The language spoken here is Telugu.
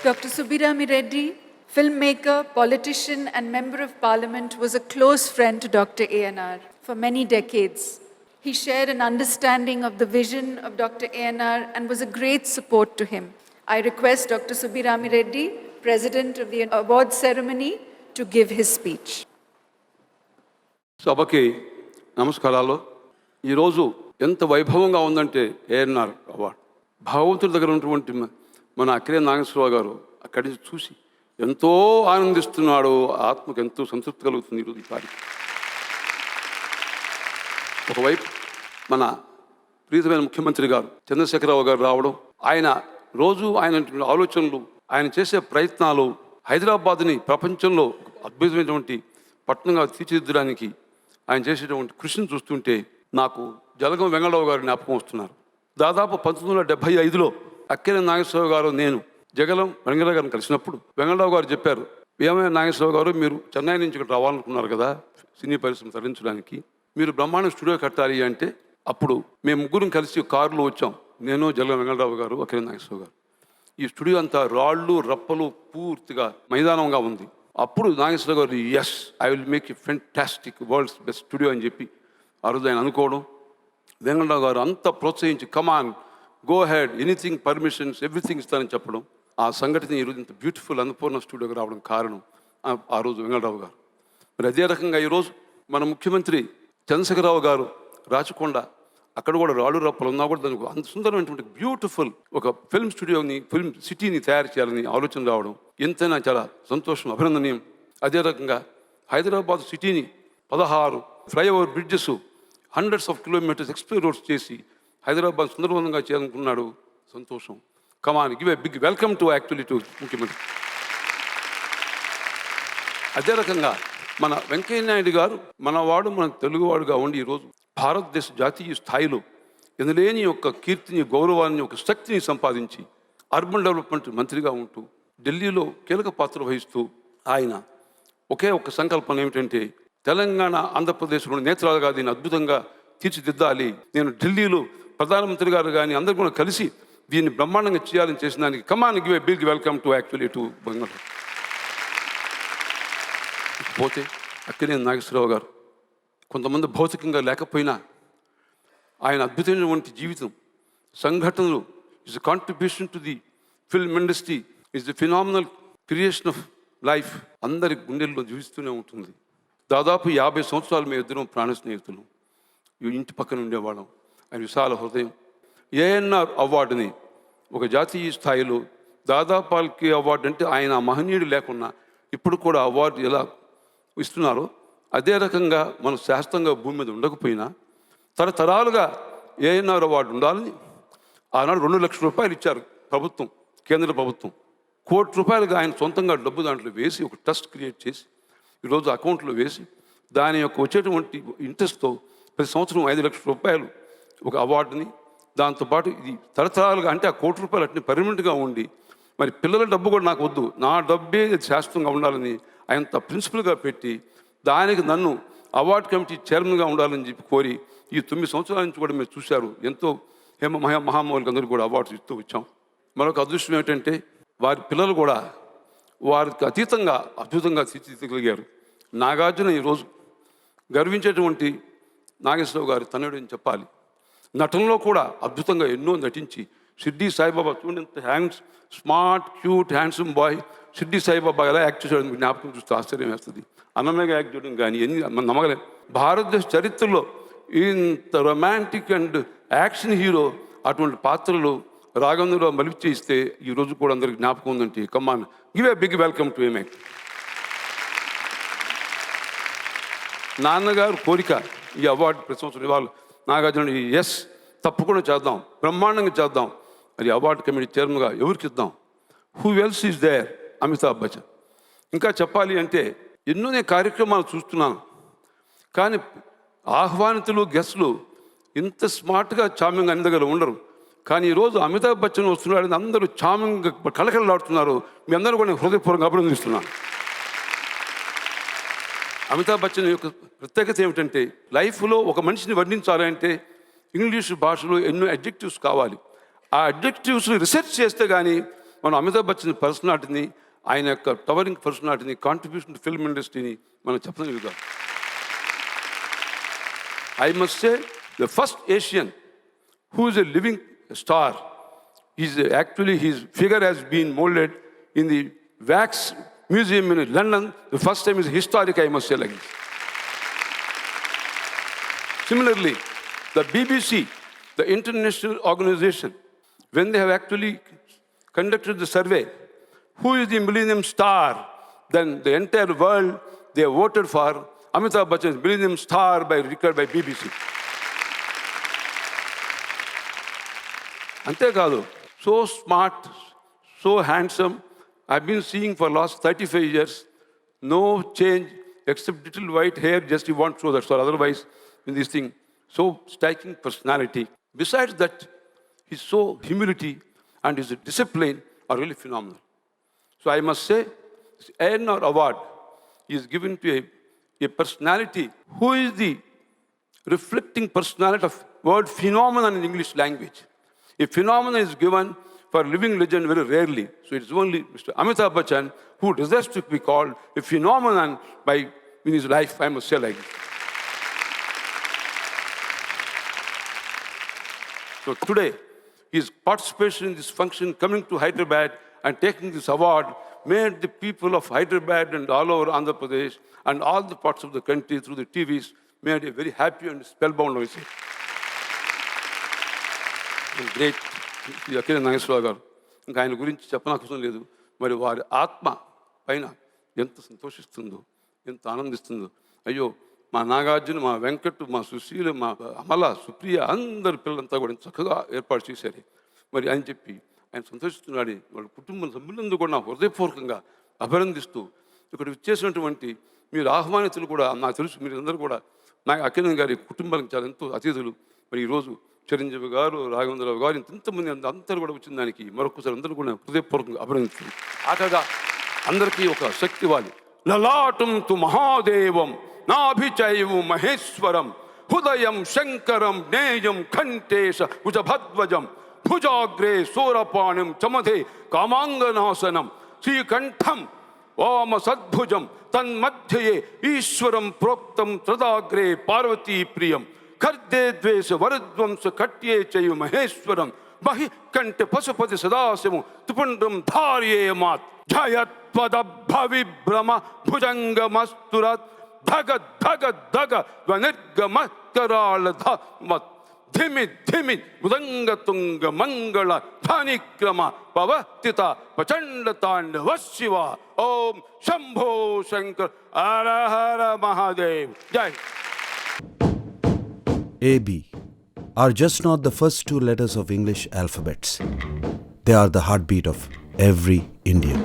Dr. Subbirami Reddy, filmmaker, politician, and member of parliament, was a close friend to Dr. ANR for many decades. He shared an understanding of the vision of Dr. ANR and was a great support to him. I request Dr. Subbirami Reddy, President of the award ceremony, to give his speech. సభకి నమస్కారాలు. ఈరోజు ఎంత వైభవంగా ఉందంటే ఏఎన్ఆర్ అవార్డు భగవంతుడి దగ్గర ఉన్నటువంటి మన అక్కినేని నాగేశ్వరరావు గారు అక్కడి నుంచి చూసి ఎంతో ఆనందిస్తున్నాడు. ఆత్మకు ఎంతో సంతృప్తి కలుగుతుంది ఈరోజు ఈ కార్యక్రమం. ఒకవైపు మన ప్రీతమైన ముఖ్యమంత్రి గారు చంద్రశేఖరరావు గారు రావడం, ఆయన రోజు ఆయన ఆలోచనలు, ఆయన చేసే ప్రయత్నాలు హైదరాబాద్ని ప్రపంచంలో అద్భుతమైనటువంటి పట్టణంగా తీర్చిదిద్దడానికి ఆయన చేసేటువంటి కృషిని చూస్తుంటే నాకు జలగం వెంగళరావు గారు జ్ఞాపకం వస్తున్నారు. దాదాపు 1975లో అక్కినేని నాగేశ్వరరావు గారు నేను జగలం వెంగళరావు గారిని కలిసినప్పుడు వెంగళరావు గారు చెప్పారు, ఏమైనా నాగేశ్వరరావు గారు మీరు చెన్నై నుంచి ఇక్కడ రావాలనుకున్నారు కదా సినీ పరిశ్రమ తరలించడానికి, మీరు బ్రహ్మాండ స్టూడియో కట్టాలి అంటే అప్పుడు మేము ముగ్గురం కలిసి కారులో వచ్చాం. నేను జగలం వెంగళరావు గారు, అక్కినేని నాగేశ్వరరావు గారు. ఈ స్టూడియో అంతా రాళ్ళు రప్పలు పూర్తిగా మైదానంగా ఉంది. అప్పుడు నాగేశ్వరరావు గారు as I will make a fantastic world's best studio అని చెప్పి ఆ రోజు ఆయన అనుకోవడం, వెంగళరావు గారు అంతా ప్రోత్సహించి come on go head anything permissions everything ఇస్తానని చెప్పడం, ఆ సంఘటన ఈరోజు ఇంత బ్యూటిఫుల్ అన్నపూర్ణ స్టూడియోకి రావడం కారణం ఆ రోజు వెంగళరావు గారు. మరి అదే రకంగా ఈరోజు మన ముఖ్యమంత్రి చంద్రశేఖరరావు గారు రాచకొండ, అక్కడ కూడా రాళ్ళు రప్పలు ఉన్నా కూడా దానికి అంత సుందరమైనటువంటి బ్యూటిఫుల్ ఒక ఫిల్మ్ స్టూడియోని ఫిల్మ్ సిటీని తయారు చేయాలని ఆలోచన రావడం ఎంతైనా చాలా సంతోషం, అభినందనీయం. అదే రకంగా హైదరాబాద్ సిటీని 16 flyover bridges, hundreds of kilometres express roads చేసి హైదరాబాద్ సుందరవంతంగా చేయాలనుకున్నాడు. సంతోషం. Come on give a big welcome to actually to ముఖ్యమంత్రి. అదే రకంగా మన వెంకయ్య నాయుడు గారు మనవాడు, మన తెలుగువాడుగా ఉండి ఈరోజు భారతదేశ జాతీయ స్థాయిలో ఎనలేని యొక్క కీర్తిని, గౌరవాన్ని, ఒక శక్తిని సంపాదించి అర్బన్ డెవలప్మెంట్ మంత్రిగా ఉంటూ ఢిల్లీలో కీలక పాత్ర వహిస్తూ ఆయన ఒకే ఒక సంకల్పం ఏమిటంటే తెలంగాణ ఆంధ్రప్రదేశ్లో నేత్రాలుగా దీన్ని అద్భుతంగా తీర్చిదిద్దాలి. నేను ఢిల్లీలో ప్రధానమంత్రి గారు కానీ అందరూ కూడా కలిసి దీన్ని బ్రహ్మాండంగా చేయాలని చేసిన దానికి come on give a big welcome to actually to బంగారు. పోతే అక్కినేని నాగేశ్వరరావు గారు కొంతమంది భౌతికంగా లేకపోయినా ఆయన అద్భుతమైనటువంటి జీవితం, సంఘటనలు, is contribution to the film industry, is the phenomenal creation of life అందరి గుండెల్లో జీవిస్తూనే ఉంటుంది. దాదాపు 50 సంవత్సరాలు మేము ఇద్దరం ప్రాణ స్నేహితులు, ఇంటి పక్కన ఉండేవాళ్ళం. ఆయన విశాల హృదయం. ఏఎన్ఆర్ అవార్డుని ఒక జాతీయ స్థాయిలో దాదాపు పాల్కే అవార్డు అంటే ఆయన మహనీయుడు లేకున్నా ఇప్పుడు కూడా అవార్డు ఎలా ఇస్తున్నారో అదే రకంగా మన శాస్త్రంగా భూమి మీద ఉండకపోయినా తరతరాలుగా ఏఎన్ఆర్ అవార్డు ఉండాలని ఆనాడు 2 లక్షల రూపాయలు ఇచ్చారు ప్రభుత్వం, కేంద్ర ప్రభుత్వం. 1 కోటి రూపాయలుగా ఆయన సొంతంగా డబ్బు దాంట్లో వేసి ఒక ట్రస్ట్ క్రియేట్ చేసి ఈరోజు అకౌంట్లో వేసి దాని యొక్క వచ్చేటువంటి ఇంట్రెస్ట్తో ప్రతి సంవత్సరం 5 లక్షల రూపాయలు ఒక అవార్డుని, దాంతోపాటు ఇది తరతరాలుగా అంటే ఆ 1 కోటి రూపాయలు అట్ని పర్మనెంట్గా ఉండి మరి పిల్లల డబ్బు కూడా నాకు వద్దు, నా డబ్బే శాశ్వతంగా ఉండాలని ఆయనంత ప్రిన్సిపల్గా పెట్టి దానికి నన్ను అవార్డు కమిటీ చైర్మన్గా ఉండాలని చెప్పి కోరి ఈ 9 సంవత్సరాల నుంచి కూడా మీరు చూశారు ఎంతో మహామౌలికి అందరూ కూడా అవార్డ్స్ ఇస్తూ వచ్చాం. మరొక అదృష్టం ఏమిటంటే వారి పిల్లలు కూడా వారికి అతీతంగా అద్భుతంగా తీర్చిదిద్దగలిగారు. నాగార్జున ఈరోజు గర్వించేటువంటి నాగేశ్వరరావు గారి తనయుడు అని చెప్పాలి. నటనలో కూడా అద్భుతంగా ఎన్నో నటించి షిర్డీ సాయిబాబా చూడండి, smart cute handsome boy Shirdi Saibaba ఎలా యాక్ట్ చేయడం జ్ఞాపకం చూస్తే ఆశ్చర్యం వేస్తుంది. అన్నమేగా యాక్ట్ చేయడం కానీ ఎన్ని మనం నమ్మగలేం. భారతదేశ చరిత్రలో ఇంత రొమాంటిక్ అండ్ యాక్షన్ హీరో అటువంటి పాత్రలు రాగంలో మలిచి ఇస్తే ఈరోజు కూడా అందరికి జ్ఞాపకం ఉందంటే come on give a big welcome to ఏమే. నాన్నగారు కోరిక ఈ అవార్డు ప్రతి సంవత్సరం ఇవ్వాలి నాగార్జున. ఎస్ తప్పకుండా చేద్దాం, బ్రహ్మాండంగా చేద్దాం. మరి అవార్డు కమిటీ చైర్మన్గా ఎవరికి ఇద్దాం? Who else is there? Amitabh Bachchan. ఇంకా చెప్పాలి అంటే ఎన్నో నేను కార్యక్రమాలు చూస్తున్నాను, కానీ ఆహ్వానితులు గెస్టులు ఇంత స్మార్ట్గా చామింగ్ అన్ని దగ్గర ఉండరు. కానీ ఈరోజు అమితాబ్ బచ్చన్ వస్తున్నాడని అందరూ చామింగ్ కళకళలాడుతున్నారు. మీ అందరూ కూడా నేను హృదయపూర్వకంగా అభినందిస్తున్నాను. అమితాబ్ బచ్చన్ యొక్క ప్రత్యేకత ఏమిటంటే లైఫ్లో ఒక మనిషిని వర్ణించాలంటే ఇంగ్లీష్ భాషలో ఎన్నో అడ్జెక్టివ్స్ కావాలి. ఆ అడ్జెక్టివ్స్ని రీసెర్చ్ చేస్తే కానీ మనం అమితాబ్ బచ్చన్ పర్సనాలిటీని, ఆయన యొక్క టవరింగ్ పర్సనాలిటీని, కాంట్రిబ్యూషన్ టు ఫిల్మ్ ఇండస్ట్రీని మనం చెప్పగలుగుతాం. I must say, the first Asian who is a living star, his figure has been molded in the Wax Museum in London. The first time is historic, I must say like this. Similarly, the BBC, the international organization, when they have actually conducted the survey, who is the Millennium Star, then the entire world, they have voted for Amitabh Bachchan's Millennium Star declared by BBC. అంతేకాదు, so smart, so handsome, I've been seeing for last 35 years, no change except little white hair, just you want to show that, or otherwise in this thing, so striking personality. Besides that, his so humility and his discipline are really phenomenal. So I must say, this A&R award is given to a personality who is the reflecting personality of word phenomenon in English language. A phenomenon is given for living legend very rarely. So it's only Mr. Amitabh Bachchan who deserves to be called a phenomenon in his life, I must say like this. So today, his participation in this function, coming to Hyderabad and taking this award, made the people of Hyderabad and all over Andhra Pradesh and all the parts of the country through the TVs, made a very happy and spellbound, I say. Great Akkineni Nageswara Rao garu, ఇంకా ఆయన గురించి చెప్పనవసరం లేదు. మరి వారి ఆత్మ పైన ఎంత సంతోషిస్తుందో, ఎంత ఆనందిస్తుందో. అయ్యో, మా నాగార్జున, మా వెంకట్, మా సుశీల, మా అమల, సుప్రియ, అందరి పిల్లలంతా కూడా చక్కగా ఏర్పాటు చేశారు మరి అని చెప్పి ఆయన సంతోషిస్తున్నాడు. వాళ్ళ కుటుంబ సభ్యులందరూ కూడా నా హృదయపూర్వకంగా అభినందిస్తూ, ఇక్కడ ఇచ్చేసినటువంటి మీరు ఆహ్వానితులు కూడా నాకు తెలుసు, మీరందరూ కూడా నా అక్కినేని గారి కుటుంబానికి చాలా ఎంతో అతిథులు. మరి ఈరోజు చిరంజీవి గారు, రాఘవేంద్రరావు గారు, ఇంతమంది అందరూ కూడా వచ్చిన దానికి మరొకసారి అందరూ కూడా హృదయపూర్వకంగా అభినందిస్తుంది. ఆటగా అందరికీ ఒక శక్తి ఇవ్వాలి. లలాటం తు మహాదేవం నాభిచైవు మహేశ్వరం హృదయం శంకరం జ్ఞేయం కంఠేశ భుజభద్వజం భుజాగ్రే సూరపాణిం చమధే కామాంగనాశనం శ్రీకంఠం వామ సద్భుజం తన్మధ్యయే ఈశ్వరం ప్రోక్తం త్రదాగ్రే పార్వతీ ప్రియం ఖర్దే ద్వేష వరద్వంస కట్యే చైవ మహేశ్వరం బహికంఠ పశుపతి సదాశివం త్రిపుండ్రం ధార్యేమాత్ జయత్పదభవిభ్రమ భుజంగమస్తురత్ ధగ ధగ ధగ ధ్వనిర్గమత్కరాళధమత్ ధిమి ధిమి మృదంగ తుంగ మంగళ ధ్వనిక్రమ పవతిత ప్రచండ తాండవ శివ. ఓం శంభో శంకర్ హర హర మహాదేవ్. జై. AB are just not the first two letters of English alphabets. They are the heartbeat of every Indian.